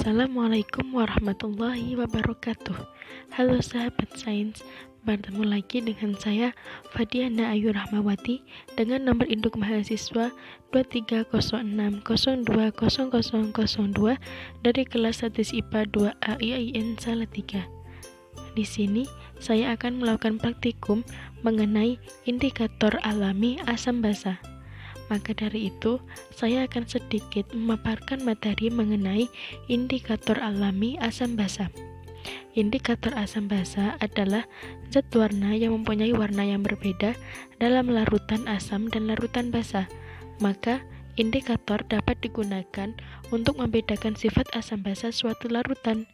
Assalamualaikum warahmatullahi wabarakatuh. Halo sahabat sains, bertemu lagi dengan saya Fadiana Ayu Rahmawati dengan nomor induk mahasiswa 2306020002 dari kelas statis IPA 2A IAIN Salatiga. Di sini saya akan melakukan praktikum mengenai indikator alami asam basa. Maka dari itu, saya akan sedikit memaparkan materi mengenai indikator alami asam basa. Indikator asam basa adalah zat warna yang mempunyai warna yang berbeda dalam larutan asam dan larutan basa. Maka, indikator dapat digunakan untuk membedakan sifat asam basa suatu larutan.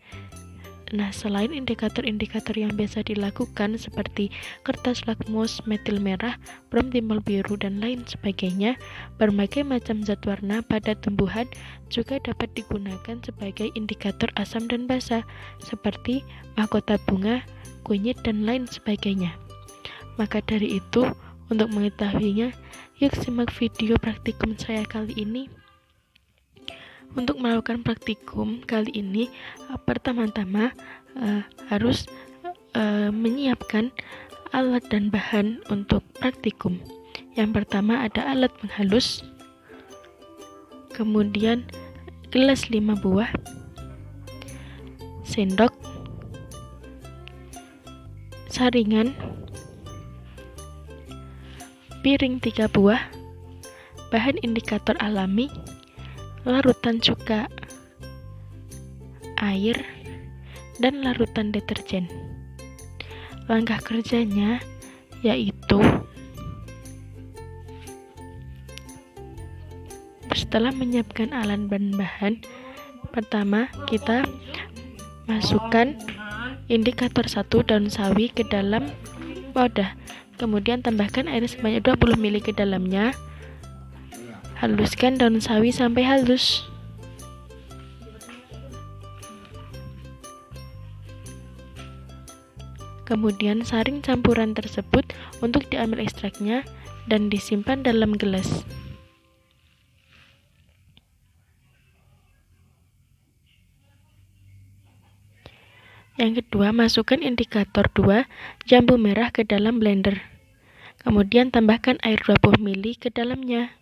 Nah, selain indikator-indikator yang biasa dilakukan seperti kertas lakmus, metil merah, brom timbal biru, dan lain sebagainya, berbagai macam zat warna pada tumbuhan juga dapat digunakan sebagai indikator asam dan basa, seperti mahkota bunga, kunyit, dan lain sebagainya. Maka dari itu, untuk mengetahuinya, yuk simak video praktikum saya kali ini. Untuk melakukan praktikum kali ini, pertama-tama harus menyiapkan alat dan bahan untuk praktikum. Yang pertama ada alat penghalus, kemudian gelas 5 buah, sendok, saringan, piring 3 buah, bahan indikator alami, larutan cuka, air, dan larutan deterjen. Langkah kerjanya yaitu setelah menyiapkan alat dan bahan, pertama kita masukkan indikator 1 daun sawi ke dalam wadah, kemudian tambahkan air sebanyak 20 ml ke dalamnya. Haluskan daun sawi sampai halus. Kemudian saring campuran tersebut untuk diambil ekstraknya dan disimpan dalam gelas. Yang kedua, masukkan indikator 2 jambu merah ke dalam blender. Kemudian tambahkan air 20 ml ke dalamnya.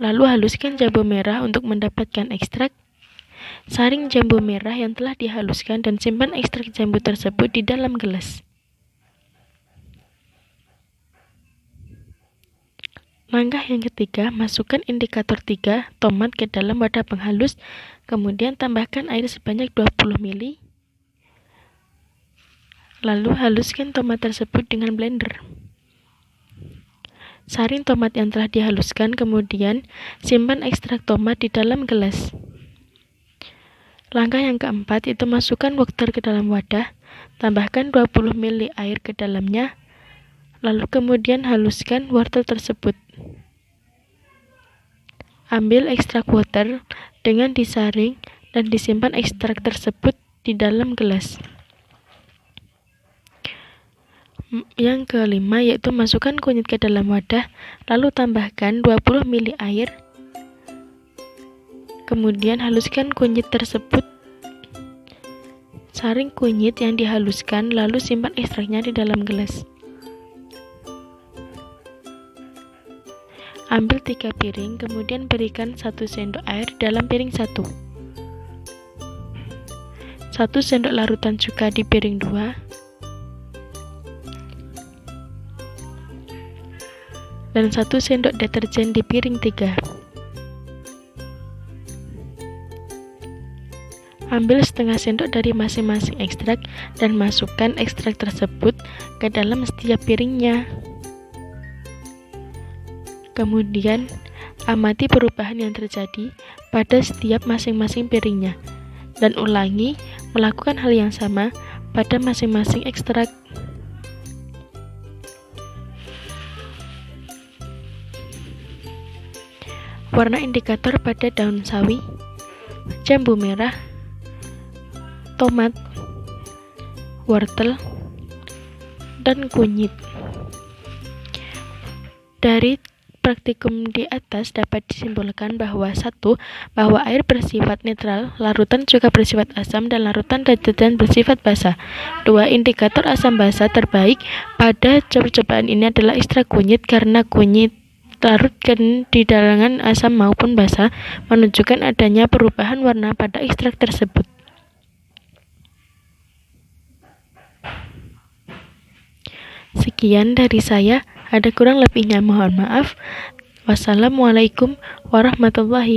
Lalu haluskan jambu merah untuk mendapatkan ekstrak. Saring jambu merah yang telah dihaluskan dan simpan ekstrak jambu tersebut di dalam gelas. Langkah yang ketiga, masukkan indikator 3 tomat ke dalam wadah penghalus, kemudian tambahkan air sebanyak 20 ml. Lalu haluskan tomat tersebut dengan blender. Saring tomat yang telah dihaluskan, kemudian simpan ekstrak tomat di dalam gelas. Langkah yang keempat itu masukkan wortel ke dalam wadah, tambahkan 20 ml air ke dalamnya, lalu kemudian haluskan wortel tersebut. Ambil ekstrak wortel dengan disaring dan disimpan ekstrak tersebut di dalam gelas. Yang kelima yaitu masukkan kunyit ke dalam wadah, lalu tambahkan 20 ml air. Kemudian haluskan kunyit tersebut. Saring kunyit yang dihaluskan, lalu simpan ekstraknya di dalam gelas. Ambil 3 piring, kemudian berikan 1 sendok air dalam piring 1. 1 sendok larutan cuka di piring 2. Dan 1 sendok deterjen di piring 3. Ambil setengah sendok dari masing-masing ekstrak dan masukkan ekstrak tersebut ke dalam setiap piringnya. Kemudian, amati perubahan yang terjadi pada setiap masing-masing piringnya dan ulangi melakukan hal yang sama pada masing-masing ekstrak. Warna indikator pada daun sawi, jambu merah, tomat, wortel, dan kunyit. Dari praktikum di atas dapat disimpulkan bahwa 1. Bahwa air bersifat netral, larutan juga bersifat asam, dan larutan dan bersifat basa. 2. Indikator asam basa terbaik pada percobaan ini adalah ekstrak kunyit, karena kunyit larut di dalam asam maupun basa menunjukkan adanya perubahan warna pada ekstrak tersebut. Sekian dari saya, ada kurang lebihnya mohon maaf. Wassalamualaikum warahmatullahi